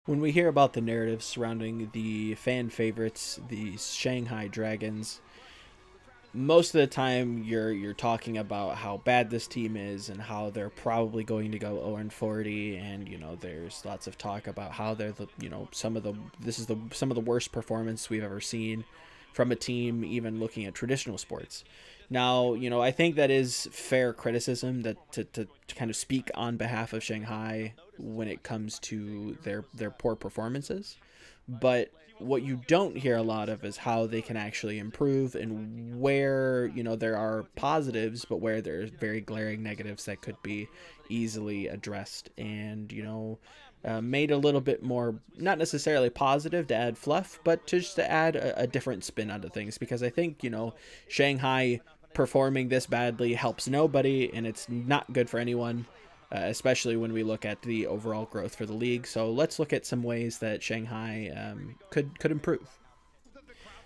When we hear about the narratives surrounding the fan favorites, the Shanghai Dragons, most of the time you're talking about how bad this team is and how they're probably going to go 0-40, and there's lots of talk about how they're the some of the worst performance we've ever seen from a team, even looking at traditional sports. Now, I think that is fair criticism, that to kind of speak on behalf of Shanghai when it comes to their poor performances. But what you don't hear a lot of is how they can actually improve, and where there are positives, but where there's very glaring negatives that could be easily addressed, and made a little bit more, not necessarily positive to add fluff, but just to add a different spin onto things. Because I think Shanghai performing this badly helps nobody, and it's not good for anyone, especially when we look at the overall growth for the league. So let's look at some ways that Shanghai could improve.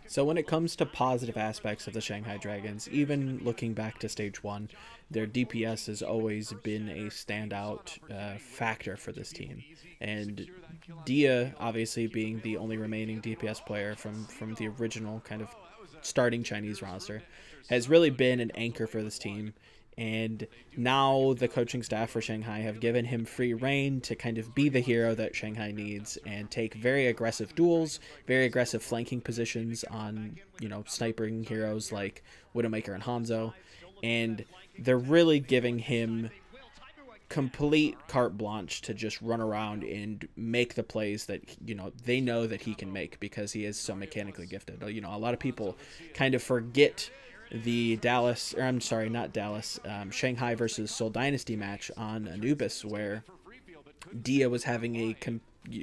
So when it comes to positive aspects of the Shanghai Dragons, even looking back to stage one, their DPS has always been a standout factor for this team. And Dia, obviously being the only remaining DPS player from the original kind of starting Chinese roster, has really been an anchor for this team. And now the coaching staff for Shanghai have given him free reign to kind of be the hero that Shanghai needs and take very aggressive duels, very aggressive flanking positions on, sniping heroes like Widowmaker and Hanzo. And they're really giving him complete carte blanche to just run around and make the plays that they know that he can make, because he is so mechanically gifted. A lot of people kind of forget the Dallas, or I'm sorry, not Dallas, Shanghai versus Seoul Dynasty match on Anubis, where Dia was having a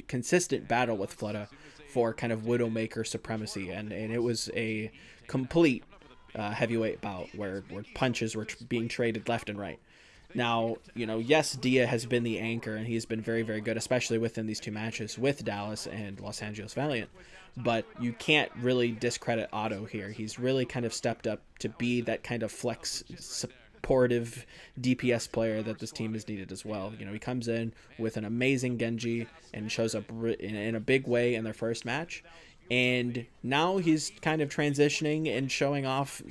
consistent battle with Flutta for kind of Widowmaker supremacy, and it was a complete heavyweight bout where punches were being traded left and right. Now, yes, Dia has been the anchor, and he's been very, very good, especially within these two matches with Dallas and Los Angeles Valiant. But you can't really discredit Otto here. He's really kind of stepped up to be that kind of flex supportive DPS player that this team has needed as well. He comes in with an amazing Genji and shows up in a big way in their first match. And now he's kind of transitioning and showing off,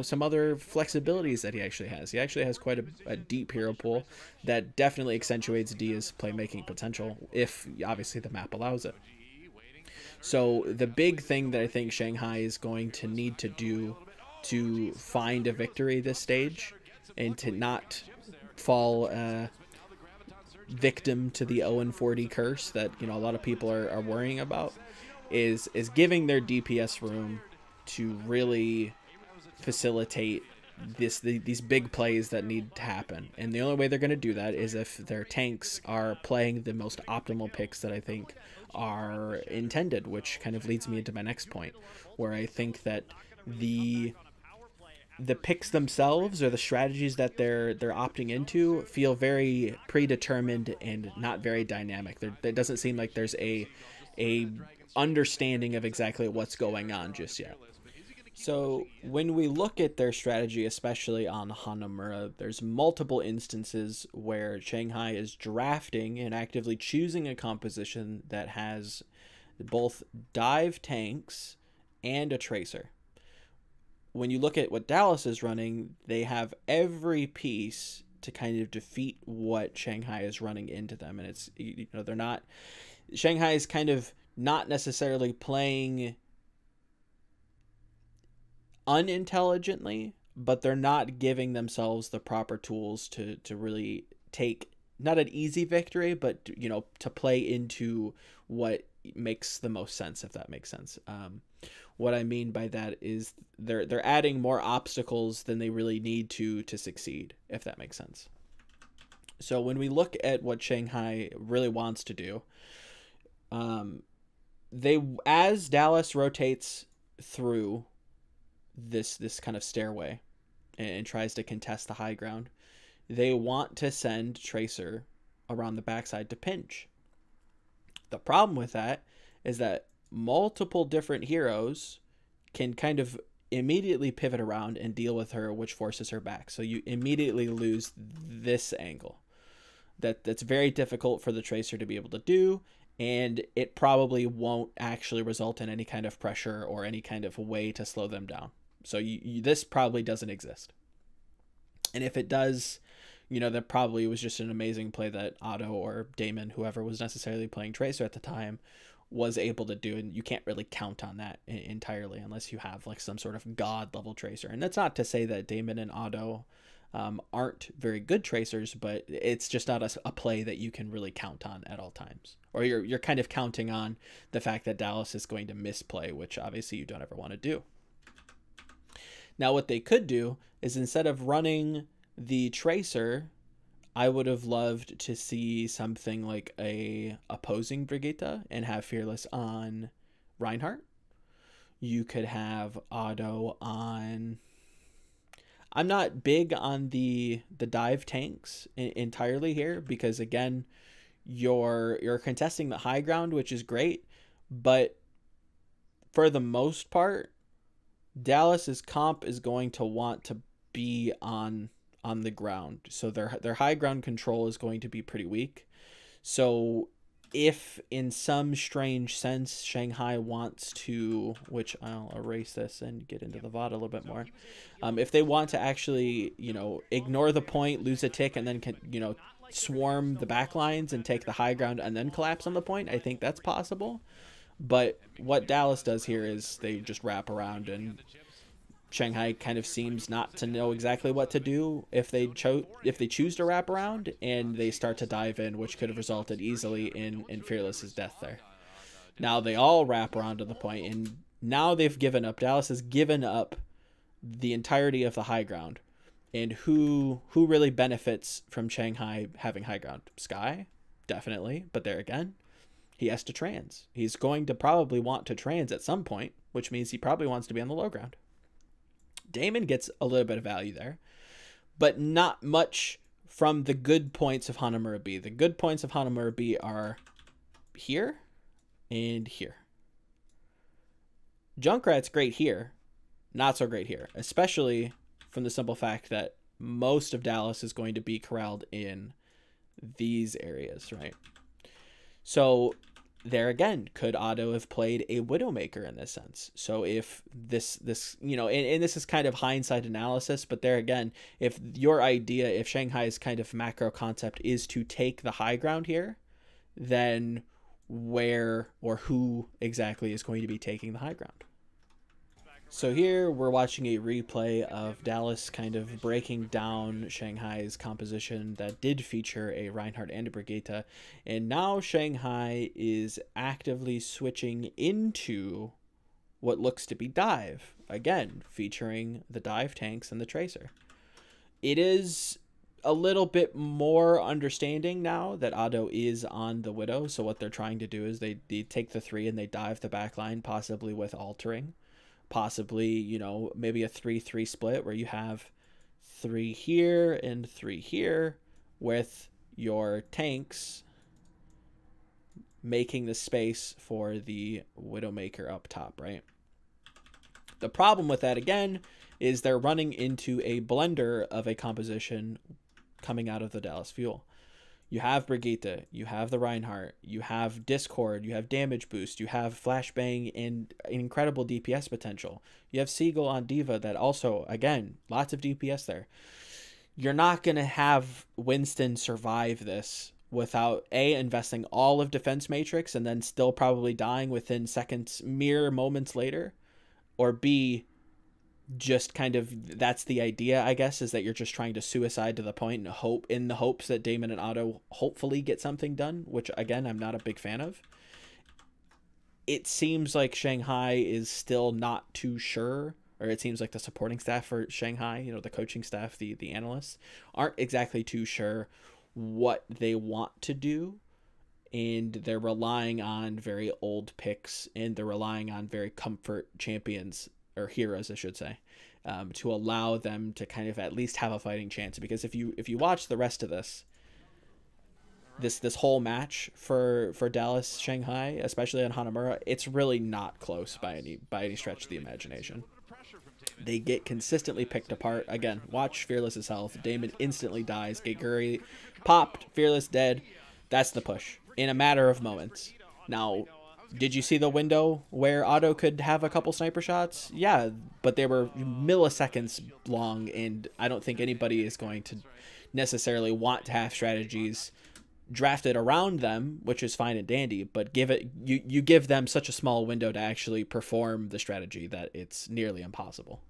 some other flexibilities that he actually has. He actually has quite a deep hero pool that definitely accentuates Dia's playmaking potential, if obviously the map allows it. So the big thing that I think Shanghai is going to need to do to find a victory this stage, and to not fall victim to the 0-40 curse that a lot of people are worrying about, is giving their DPS room to really facilitate these big plays that need to happen. And the only way they're going to do that is if their tanks are playing the most optimal picks that I think are intended, which kind of leads me into my next point, where I think that the picks themselves, or the strategies that they're opting into, feel very predetermined and not very dynamic. It doesn't seem like there's a understanding of exactly what's going on just yet. So when we look at their strategy, especially on Hanamura, there's multiple instances where Shanghai is drafting and actively choosing a composition that has both dive tanks and a tracer. When you look at what Dallas is running, they have every piece to kind of defeat what Shanghai is running into them. And it's, they're not, Shanghai is kind of not necessarily playing unintelligently, but they're not giving themselves the proper tools to really take not an easy victory, but to play into what makes the most sense, if that makes sense. What I mean by that is they're adding more obstacles than they really need to succeed, if that makes sense. So when we look at what Shanghai really wants to do, as Dallas rotates through this kind of stairway and tries to contest the high ground, they want to send Tracer around the backside to pinch. The problem with that is that multiple different heroes can kind of immediately pivot around and deal with her, which forces her back. So you immediately lose this angle. That's very difficult for the Tracer to be able to do, and it probably won't actually result in any kind of pressure or any kind of way to slow them down. So this probably doesn't exist. And if it does, that probably was just an amazing play that Otto or Damon, whoever was necessarily playing Tracer at the time, was able to do. And you can't really count on that entirely unless you have like some sort of god level Tracer. And that's not to say that Damon and Otto aren't very good tracers, but it's just not a play that you can really count on at all times. Or you're kind of counting on the fact that Dallas is going to misplay, which obviously you don't ever want to do. Now, what they could do is instead of running the tracer, I would have loved to see something like a opposing Brigitte and have Fearless on Reinhardt. You could have Otto on... I'm not big on the dive tanks entirely here because, again, you're contesting the high ground, which is great, but for the most part, Dallas's comp is going to want to be on the ground, so their high ground control is going to be pretty weak. So if in some strange sense Shanghai wants to, which I'll erase this and get into the VOD a little bit more, if they want to actually ignore the point, lose a tick, and then swarm the back lines and take the high ground and then collapse on the point, I think that's possible. But what Dallas does here is they just wrap around, and Shanghai kind of seems not to know exactly what to do if they choose to wrap around, and they start to dive in, which could have resulted easily in Fearless's death there. Now they all wrap around to the point, and now they've given up. Dallas has given up the entirety of the high ground. And who really benefits from Shanghai having high ground? Sky, definitely, but there again, he has to trans. He's going to probably want to trans at some point, which means he probably wants to be on the low ground. Damon gets a little bit of value there, but not much from the good points of Hanamura B. The good points of Hanamura B are here and here. Junkrat's great here, not so great here, especially from the simple fact that most of Dallas is going to be corralled in these areas, right? So there again, could Otto have played a Widowmaker in this sense? So if this and this is kind of hindsight analysis, but there again, if your idea, if Shanghai's kind of macro concept is to take the high ground here, then where or who exactly is going to be taking the high ground? So here we're watching a replay of Dallas kind of breaking down Shanghai's composition that did feature a Reinhardt and a Brigitte, and now Shanghai is actively switching into what looks to be dive, again featuring the dive tanks and the tracer. It is a little bit more understanding now that Otto is on the Widow, so what they're trying to do is they take the 3 and they dive the backline, possibly with altering. Possibly, maybe a 3-3 split where you have 3 here and 3 here with your tanks making the space for the Widowmaker up top, right? The problem with that, again, is they're running into a blender of a composition coming out of the Dallas Fuel. You have Brigitte, you have the Reinhardt, you have Discord, you have damage boost, you have flashbang and incredible DPS potential. You have Seagull on Diva that also, again, lots of DPS there. You're not going to have Winston survive this without A, investing all of Defense Matrix and then still probably dying within seconds, mere moments later, or B, just kind of, that's the idea, I guess, is that you're just trying to suicide to the point and in the hopes that Damon and Otto hopefully get something done, which again I'm not a big fan of. It seems like Shanghai is still not too sure, or it seems like the supporting staff for Shanghai, the coaching staff, the analysts, aren't exactly too sure what they want to do, and they're relying on very old picks, and they're relying on very comfort champions, or heroes, I should say, to allow them to kind of at least have a fighting chance. Because if you watch the rest of this whole match for Dallas Shanghai, especially on Hanamura, it's really not close by any stretch of the imagination. They get consistently picked apart. Again, watch Fearless's health. Damon instantly dies. Geguri popped. Fearless dead. That's the push in a matter of moments. Now, did you see the window where Otto could have a couple sniper shots? Yeah, but they were milliseconds long, and I don't think anybody is going to necessarily want to have strategies drafted around them, which is fine and dandy, but you give them such a small window to actually perform the strategy that it's nearly impossible.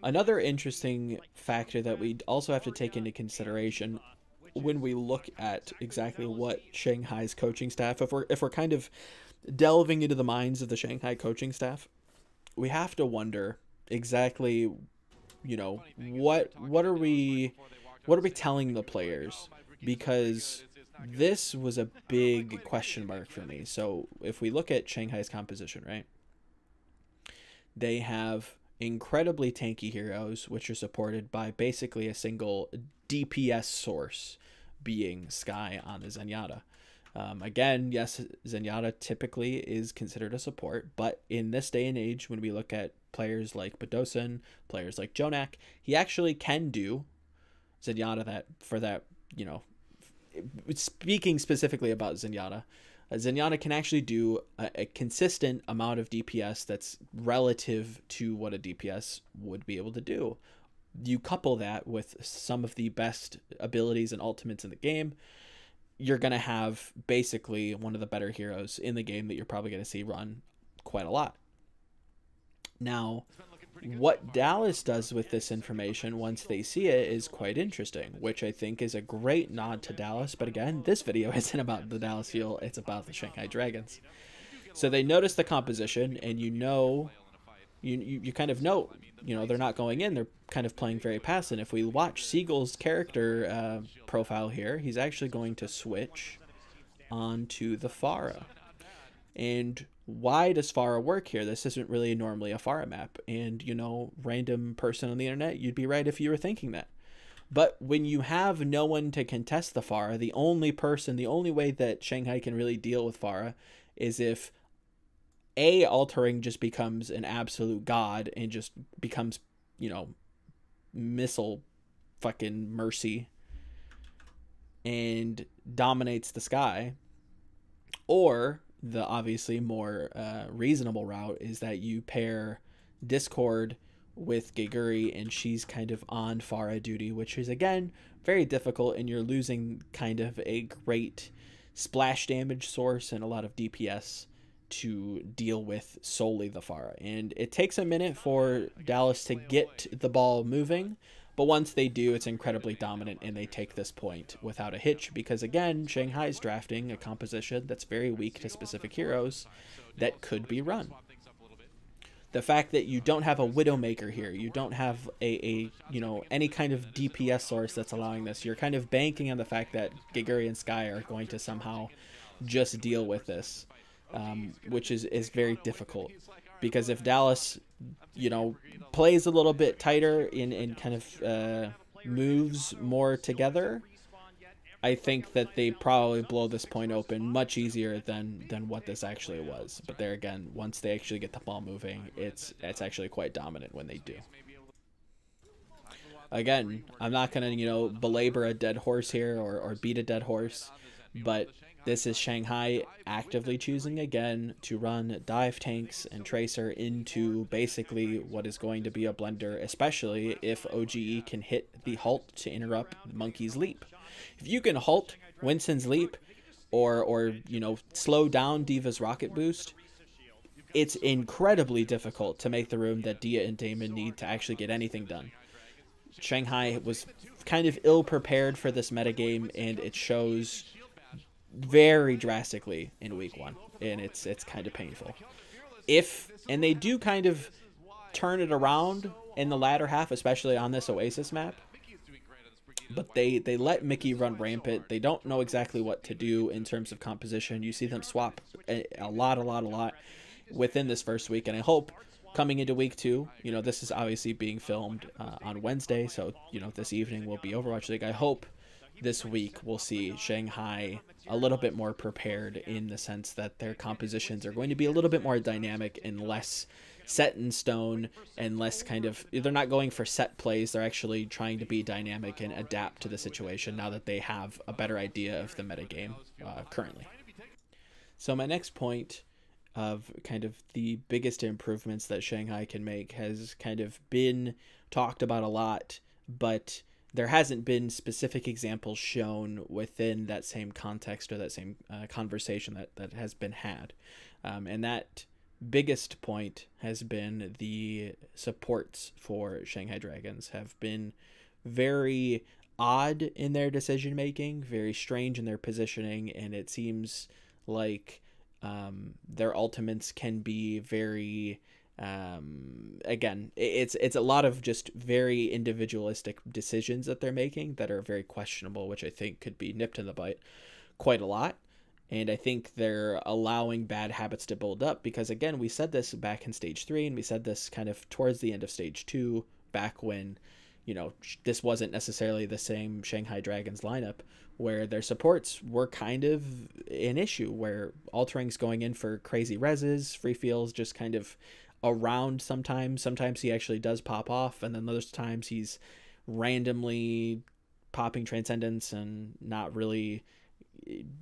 Another interesting factor that we also have to take into consideration when we look at exactly what Shanghai's coaching staff, if we're kind of delving into the minds of the Shanghai coaching staff, we have to wonder exactly, what are we telling the players? Because this was a big question mark for me. So if we look at Shanghai's composition, right? They have incredibly tanky heroes, which are supported by basically a single DPS source, being Sky on the Zenyatta. Again, yes, Zenyatta typically is considered a support, but in this day and age, when we look at players like Badosin, players like Jonak, he actually can do Zenyatta speaking specifically about Zenyatta, Zenyatta can actually do a consistent amount of DPS that's relative to what a DPS would be able to do. You couple that with some of the best abilities and ultimates in the game, you're going to have basically one of the better heroes in the game that you're probably going to see run quite a lot. Now, what Dallas does with this information once they see it is quite interesting, which I think is a great nod to Dallas. But again, this video isn't about the Dallas Fuel, it's about the Shanghai Dragons. So they notice the composition, and you kind of know, they're not going in, they're kind of playing very passive. If we watch Siegel's character profile here, he's actually going to switch onto the Pharah. And why does Pharah work here? This isn't really normally a Pharah map. And, random person on the internet, you'd be right if you were thinking that. But when you have no one to contest the Pharah, the only way that Shanghai can really deal with Pharah is if altering just becomes an absolute god and just becomes, missile fucking mercy and dominates the sky, or the obviously more reasonable route is that you pair Discord with Geguri and she's kind of on Pharah duty, which is again very difficult, and you're losing kind of a great splash damage source and a lot of DPS to deal with solely the Pharah. And it takes a minute for Dallas to get the ball moving, but once they do, it's incredibly dominant, and they take this point without a hitch because, again, Shanghai's drafting a composition that's very weak to specific heroes that could be run. The fact that you don't have a Widowmaker here, you don't have any kind of DPS source that's allowing this, you're kind of banking on the fact that Geguri and Sky are going to somehow just deal with this, which is very difficult. Because if Dallas, plays a little bit tighter and kind of moves more together, I think that they probably blow this point open much easier than what this actually was. But there again, once they actually get the ball moving, it's actually quite dominant when they do. Again, I'm not going to, belabor a dead horse here or beat a dead horse, but this is Shanghai actively choosing again to run dive tanks and tracer into basically what is going to be a blender, especially if OGE can hit the halt to interrupt Monkey's leap. If you can halt Winston's leap or slow down Diva's rocket boost, it's incredibly difficult to make the room that Dia and Damon need to actually get anything done. Shanghai was kind of ill prepared for this metagame, and it shows very drastically in week 1, and it's kind of painful. And they do kind of turn it around in the latter half, especially on this Oasis map, but they let Mickey run rampant. They don't know exactly what to do in terms of composition. You see them swap a lot within this first week, and I hope coming into week 2, this is obviously being filmed on Wednesday, so this evening will be Overwatch League. I hope this week we'll see Shanghai a little bit more prepared, in the sense that their compositions are going to be a little bit more dynamic and less set in stone and less kind of, they're not going for set plays. They're actually trying to be dynamic and adapt to the situation now that they have a better idea of the metagame currently. So my next point of kind of the biggest improvements that Shanghai can make has kind of been talked about a lot, but there hasn't been specific examples shown within that same context or that same conversation that has been had. And that biggest point has been the supports for Shanghai Dragons have been very odd in their decision making, very strange in their positioning, and it seems like their ultimates can be very again, it's a lot of just very individualistic decisions that they're making that are very questionable, which I think could be nipped in the butt quite a lot. And I think they're allowing bad habits to build up because, again, we said this back in stage 3, and we said this kind of towards the end of stage 2, back when, you know, this wasn't necessarily the same Shanghai Dragons lineup, where their supports were kind of an issue, where Altering's going in for crazy reses, Free Feel's just kind of around sometimes. Sometimes he actually does pop off, and then other times he's randomly popping Transcendence and not really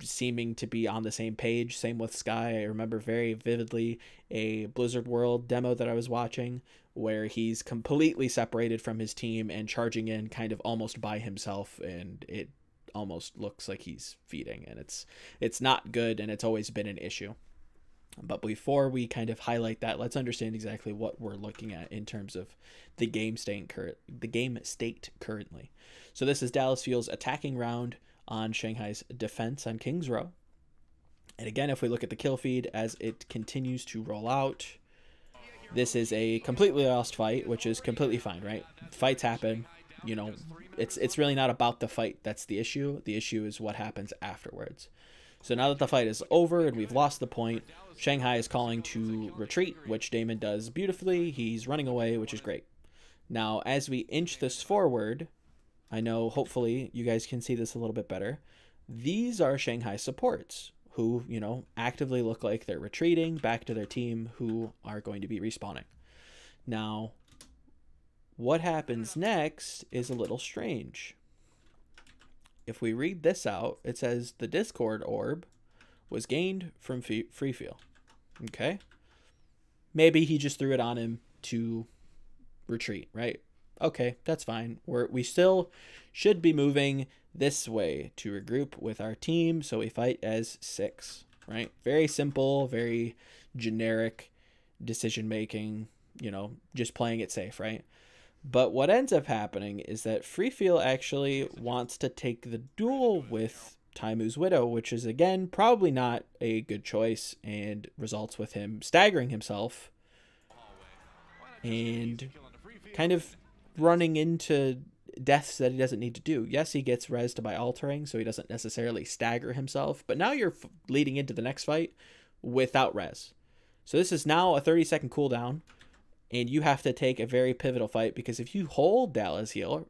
seeming to be on the same page. Same with Sky. I remember very vividly a Blizzard World demo that I was watching where he's completely separated from his team and charging in kind of almost by himself, and it almost looks like he's feeding, and it's not good, and it's always been an issue. But before we kind of highlight that, let's understand exactly what we're looking at in terms of the game state currently. So this is Dallas Fuel's attacking round on Shanghai's defense on King's Row. And again, if we look at the kill feed as it continues to roll out, this is a completely lost fight, which is completely fine, right? Fights happen. You know, it's really not about the fight that's the issue. The issue is what happens afterwards. So now that the fight is over and we've lost the point, Shanghai is calling to retreat, which Damon does beautifully. He's running away, which is great. Now, as we inch this forward, I know hopefully you guys can see this a little bit better. These are Shanghai supports who, you know, actively look like they're retreating back to their team, who are going to be respawning. Now, what happens next is a little strange. If we read this out, it says the Discord orb was gained from Free Feel. Okay? Maybe he just threw it on him to retreat, right? Okay, that's fine. We still should be moving this way to regroup with our team, so we fight as 6, right? Very simple, very generic decision making, you know, just playing it safe, right? But what ends up happening is that Free Feel actually wants to take the duel with Taimu's Widow, which is, again, probably not a good choice and results with him staggering himself and kind of running into deaths that he doesn't need to do. Yes, he gets rezzed by altering, so he doesn't necessarily stagger himself, but now you're leading into the next fight without res. So this is now a 30-second cooldown, and you have to take a very pivotal fight, because if you hold Dallas here,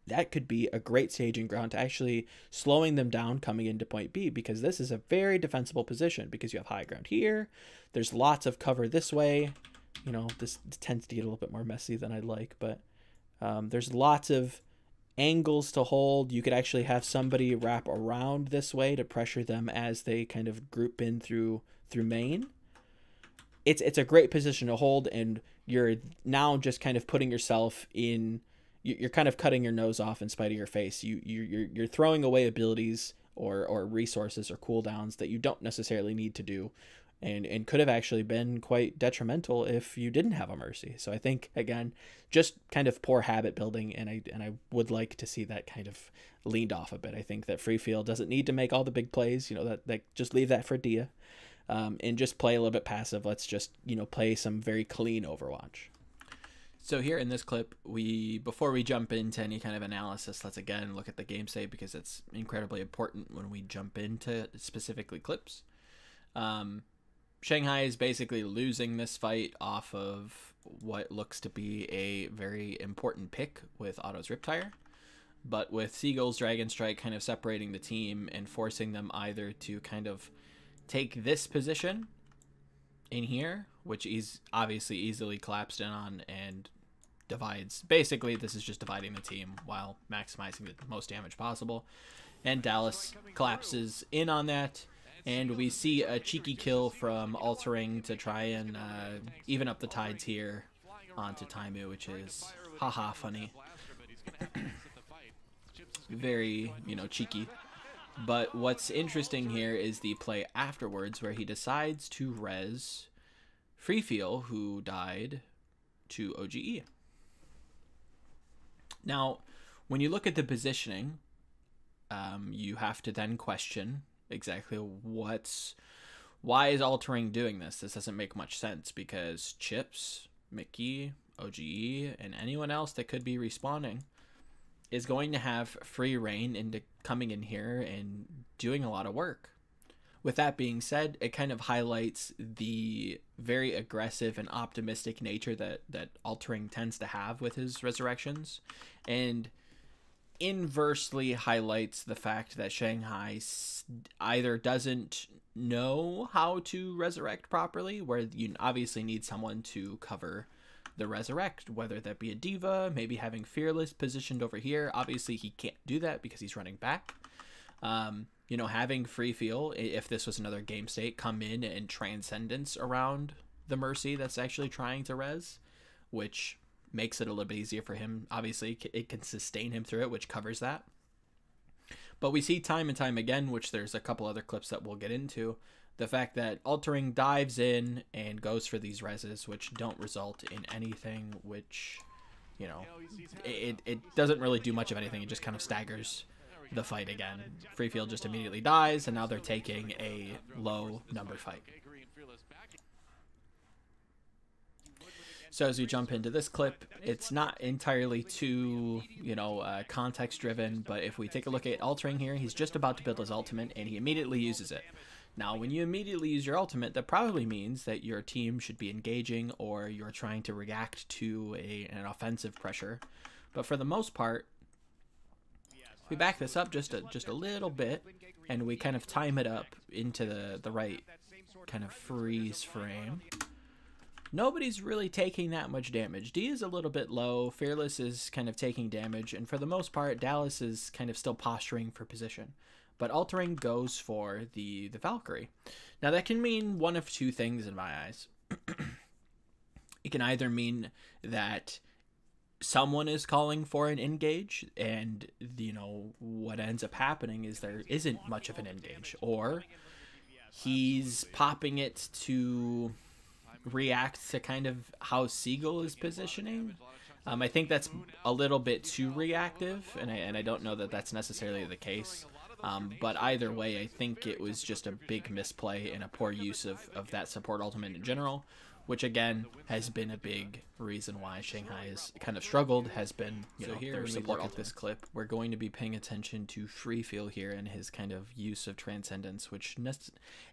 that could be a great staging ground to actually slowing them down coming into point B, because this is a very defensible position, because you have high ground here. There's lots of cover this way. You know, this tends to get a little bit more messy than I'd like, but there's lots of angles to hold. You could actually have somebody wrap around this way to pressure them as they kind of group in through main. It's a great position to hold, and you're now just kind of putting yourself in. You're kind of cutting your nose off in spite of your face. You're throwing away abilities or resources or cooldowns that you don't necessarily need to do, and could have actually been quite detrimental if you didn't have a mercy. So I think, again, just kind of poor habit building, and I would like to see that kind of leaned off a bit. I think that Free Feel doesn't need to make all the big plays. You know, that just leave that for Dia, and just play a little bit passive. Let's just, you know, play some very clean Overwatch. So here in this clip, before we jump into any kind of analysis, let's again look at the game state, because it's incredibly important when we jump into specifically clips. Shanghai is basically losing this fight off of what looks to be a very important pick with Otto's Riptire, but with Seagull's Dragon Strike kind of separating the team and forcing them either to kind of take this position in here, which is obviously easily collapsed in on and divides. Basically, this is just dividing the team while maximizing the most damage possible. And Dallas collapses in on that. And we see a cheeky kill from Altering to try and even up the tides here onto Taimu, which is haha funny. Very, cheeky. But what's interesting here is the play afterwards where he decides to res Freefeel, who died to OGE. Now, when you look at the positioning, you have to then question exactly why is Altering doing this? This doesn't make much sense because Chips, Mickey, OGE, and anyone else that could be respawning is going to have free reign into coming in here and doing a lot of work. With that being said, it kind of highlights the very aggressive and optimistic nature that Altering tends to have with his resurrections, and inversely highlights the fact that Shanghai either doesn't know how to resurrect properly, where you obviously need someone to cover the resurrect, whether that be a diva, maybe having Fearless positioned over here. Obviously he can't do that because he's running back. Having Freefeel, if this was another game state, come in and transcendence around the Mercy that's actually trying to res, which makes it a little bit easier for him. Obviously it can sustain him through it, which covers that. But we see time and time again, which there's a couple other clips that we'll get into, the fact that Altering dives in and goes for these reses, which don't result in anything, which, it doesn't really do much of anything. It just kind of staggers the fight again. Freefeel just immediately dies, and now they're taking a low number fight. So as we jump into this clip, it's not entirely too, context driven, but if we take a look at Altering here, he's just about to build his ultimate and he immediately uses it. Now, when you immediately use your ultimate, that probably means that your team should be engaging or you're trying to react to an offensive pressure. But for the most part, if we back this up just a little bit and we kind of time it up into the right kind of freeze frame, nobody's really taking that much damage. D is a little bit low, Fearless is kind of taking damage, and for the most part, Dallas is kind of still posturing for position. But Altering goes for the Valkyrie. Now that can mean one of two things in my eyes. It can either mean that someone is calling for an engage, and what ends up happening is there isn't much of an engage, or he's popping it to react to kind of how Seagull is positioning. I think that's a little bit too reactive, and I don't know that that's necessarily the case. But either way, I think it was just a big misplay and a poor use of that support ultimate in general, which again has been a big reason why Shanghai has kind of struggled, has been, so here when we look at this clip, we're going to be paying attention to Freefeel here and his kind of use of Transcendence, which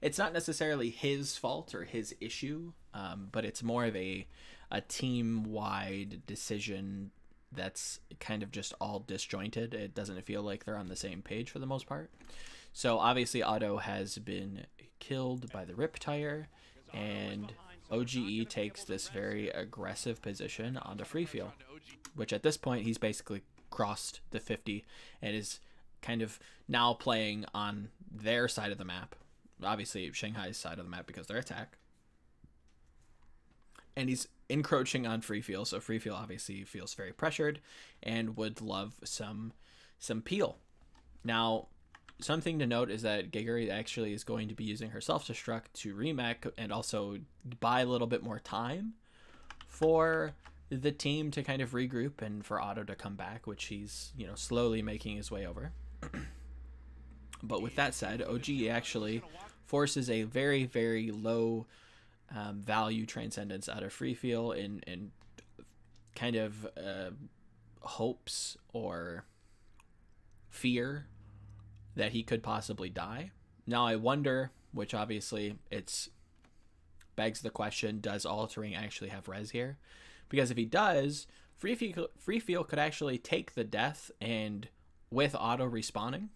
it's not necessarily his fault or his issue, but it's more of a team-wide decision that's kind of just all disjointed. It doesn't feel like they're on the same page for the most part. So obviously Otto has been killed by the Riptire, and OGE takes this very aggressive position onto Freefeel, which at this point he's basically crossed the 50 and is kind of now playing on their side of the map, obviously Shanghai's side of the map because their attack, and he's encroaching on Freefeel, so Freefeel obviously feels very pressured and would love some peel. Now, something to note is that Gigori actually is going to be using her self-destruct to remech and also buy a little bit more time for the team to kind of regroup and for Otto to come back, which he's, slowly making his way over. But with that said, OGE actually forces a very, very low value Transcendence out of Freefeel in kind of hopes or fear that he could possibly die. Now I wonder, which obviously begs the question, does Altering actually have res here? Because if he does, Freefeel could actually take the death, and with auto respawning,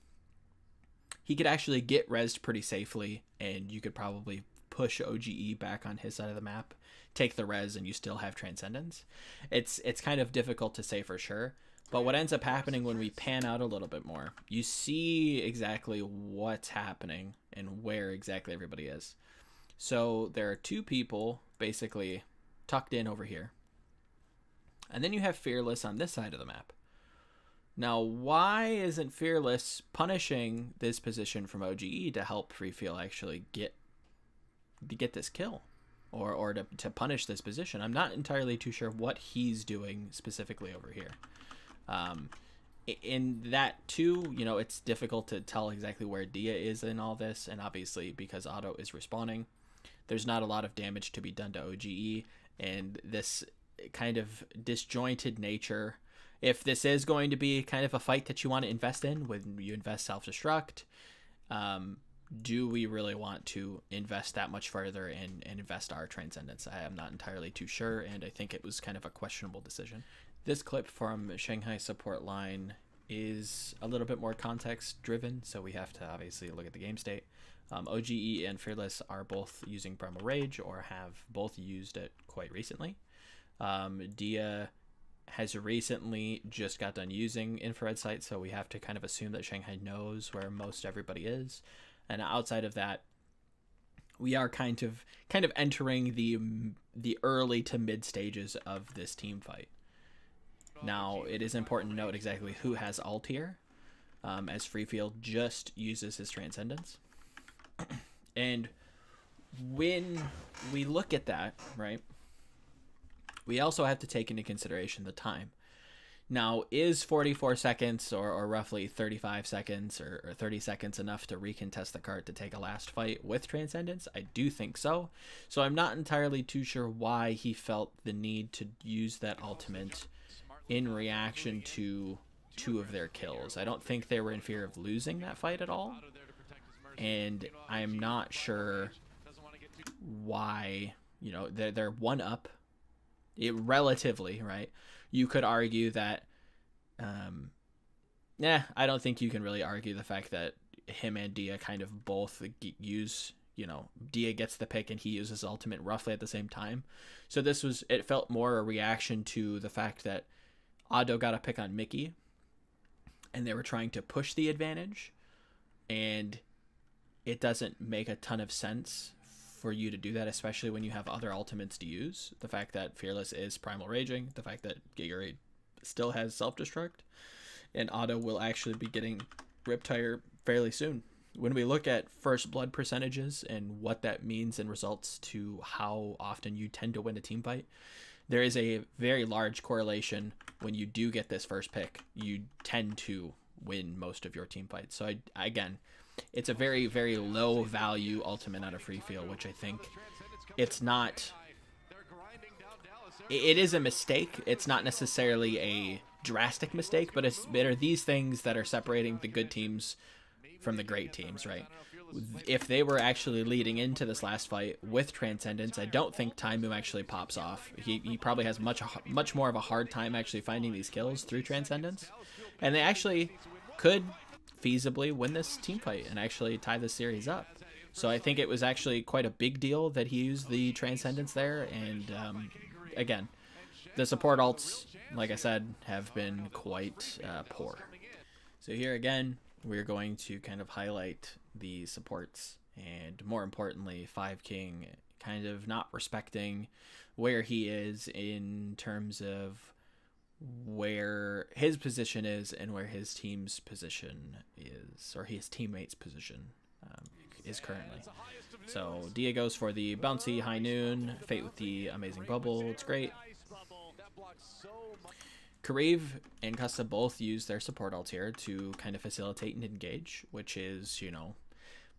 he could actually get resed pretty safely, and you could probably push OGE back on his side of the map, take the res, and you still have Transcendence. It's kind of difficult to say for sure. But what ends up happening when we pan out a little bit more, you see exactly what's happening and where exactly everybody is. So there are two people basically tucked in over here. And then you have Fearless on this side of the map. Now, why isn't Fearless punishing this position from OGE to help Free Feel actually get this kill? Or to punish this position? I'm not entirely too sure what he's doing specifically over here. In that too, you know, it's difficult to tell exactly where Dia is in all this, and obviously because Auto is respawning, there's not a lot of damage to be done to OGE, and this kind of disjointed nature, if this is going to be kind of a fight that you want to invest in, when you invest self-destruct, do we really want to invest that much further and invest our Transcendence? I am not entirely too sure, and I think it was kind of a questionable decision. This clip from Shanghai support line is a little bit more context driven, so we have to obviously look at the game state. OGE and Fearless are both using Primal Rage, or have both used it quite recently. Dia has recently just got done using Infrared Sight, so we have to kind of assume that Shanghai knows where most everybody is. And outside of that, we are kind of entering the early to mid stages of this team fight. Now, it is important to note exactly who has ult here, as Freefield just uses his Transcendence. And when we look at that, right, we also have to take into consideration the time. Now, is 44 seconds or roughly 35 seconds or 30 seconds enough to recontest the cart to take a last fight with Transcendence? I do think so. So I'm not entirely too sure why he felt the need to use that ultimate in reaction to two of their kills. I don't think they were in fear of losing that fight at all. And I'm not sure why, you know, they're one up. Relatively, right? You could argue that, I don't think you can really argue the fact that him and Dia kind of both use, you know, Dia gets the pick and he uses ultimate roughly at the same time. So it felt more a reaction to the fact that Ado got a pick on Mickey, and they were trying to push the advantage, and it doesn't make a ton of sense for you to do that, especially when you have other ultimates to use. The fact that Fearless is Primal Raging, the fact that Giga still has Self-Destruct, and Ado will actually be getting Riptire fairly soon. When we look at first blood percentages and what that means in results to how often you tend to win a team fight, there is a very large correlation. When you do get this first pick, you tend to win most of your team fights. So again, it's a very, very low value ultimate out of Free Feel, which I think it's not. It is a mistake. It's not necessarily a drastic mistake, but it are these things that are separating the good teams from the great teams, right? If they were actually leading into this last fight with Transcendence, I don't think Taimu actually pops off. He probably has much more of a hard time actually finding these kills through Transcendence, and they actually could feasibly win this team fight and actually tie the series up. So I think it was actually quite a big deal that he used the Transcendence there, and again, the support ults, like I said, have been quite poor. So here again, we're going to kind of highlight the supports, and more importantly, Five King kind of not respecting where he is in terms of where his position is and where his team's position is, or his teammate's position is currently. So Dia goes for the bouncy high noon, Fate with the amazing bubble, it's great. Kareev and Custa both use their support ults here to kind of facilitate and engage, which is, you know,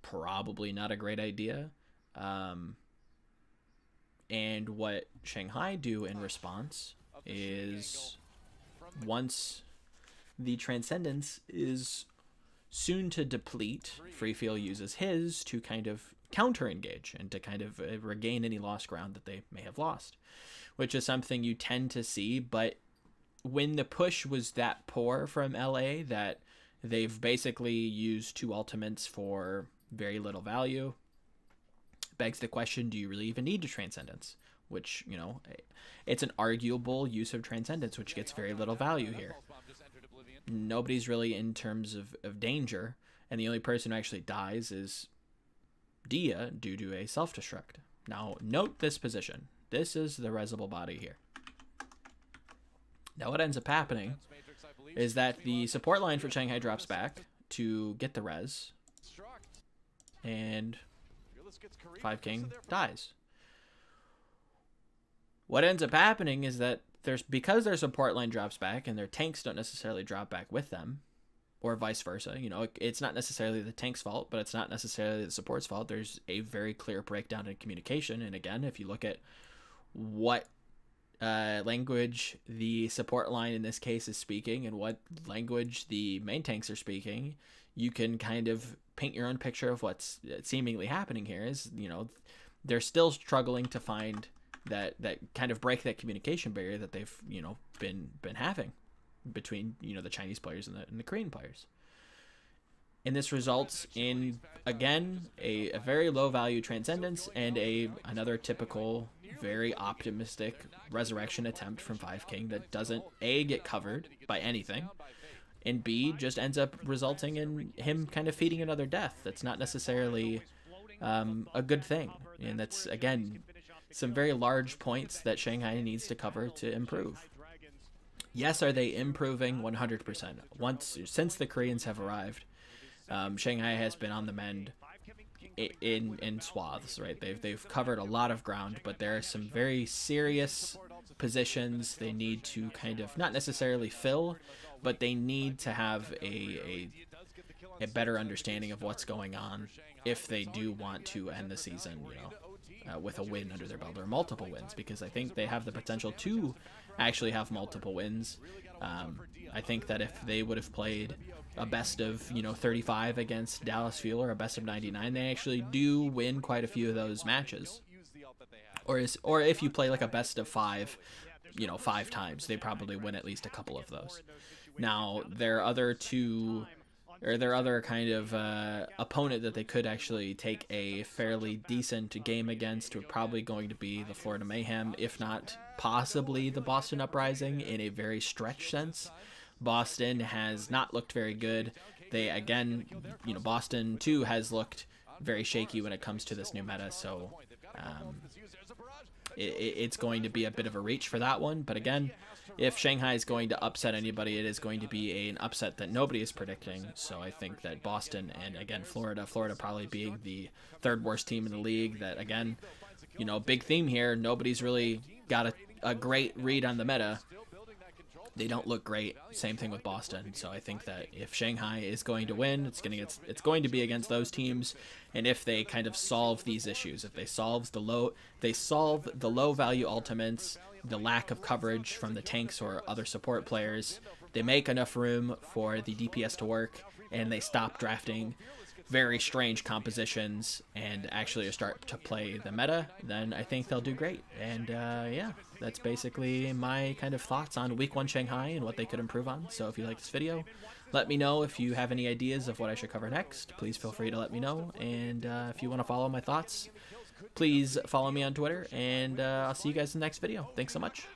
probably not a great idea. And what Shanghai do in response is, once the Transcendence is soon to deplete, Free Feel uses his to kind of counter engage and to kind of regain any lost ground that they may have lost, which is something you tend to see. But when the push was that poor from LA that they've basically used two ultimates for very little value, Begs the question, do you really even need Transcendence? Which, you know, it's an arguable use of Transcendence, which gets very little value here. Nobody's really in terms of danger, and the only person who actually dies is Dia due to a self-destruct. Now, note this position. This is the resable body here. Now, what ends up happening is that the support line for Shanghai drops back to get the res, and 5 King dies. What ends up happening is that because their support line drops back and their tanks don't necessarily drop back with them, or vice versa, you know, it's not necessarily the tank's fault, but it's not necessarily the support's fault. There's a very clear breakdown in communication. And again, if you look at what language the support line in this case is speaking and what language the main tanks are speaking, you can kind of paint your own picture of what's seemingly happening here. Is, you know, they're still struggling to find that kind of break that communication barrier that they've, you know, been having between, you know, the Chinese players and the Korean players. And this results in, again, a very low value Transcendence and another typical very optimistic resurrection attempt from 5 King that doesn't A, get covered by anything, and B, just ends up resulting in him kind of feeding another death. That's not necessarily a good thing. And that's, again, some very large points that Shanghai needs to cover to improve. Yes, are they improving? 100%. Since the Koreans have arrived, Shanghai has been on the mend in swaths, right? They've covered a lot of ground, but there are some very serious positions they need to kind of not necessarily fill, but they need to have a better understanding of what's going on if they do want to end the season, you know, with a win under their belt or multiple wins, because I think they have the potential to actually have multiple wins. I think that if they would have played a best of, you know, 35 against Dallas Fuel or a best of 99, they actually do win quite a few of those matches. Or if you play like a best of 5, you know, 5 times, they probably win at least a couple of those. Now, their other kind of opponent that they could actually take a fairly decent game against would probably going to be the Florida Mayhem, if not possibly the Boston Uprising in a very stretch sense. Boston has not looked very good. They, again, you know, Boston too has looked very shaky when it comes to this new meta, so it's going to be a bit of a reach for that one. But again, if Shanghai is going to upset anybody, it is going to be an upset that nobody is predicting. So I think that Boston and, again, Florida probably being the 3rd worst team in the league, that, again, you know, big theme here, nobody's really got a great read on the meta. They don't look great. Same thing with Boston. So I think that if Shanghai is going to win, it's going to be against those teams. And if they kind of solve these issues, if they solve the low value ultimates, the lack of coverage from the tanks or other support players, they make enough room for the DPS to work, and they stop drafting very strange compositions and actually start to play the meta, then I think they'll do great. And yeah, that's basically my kind of thoughts on Week 1 Shanghai and what they could improve on. So if you like this video, let me know. If you have any ideas of what I should cover next, please feel free to let me know. And if you want to follow my thoughts, please follow me on Twitter, and I'll see you guys in the next video. Thanks so much.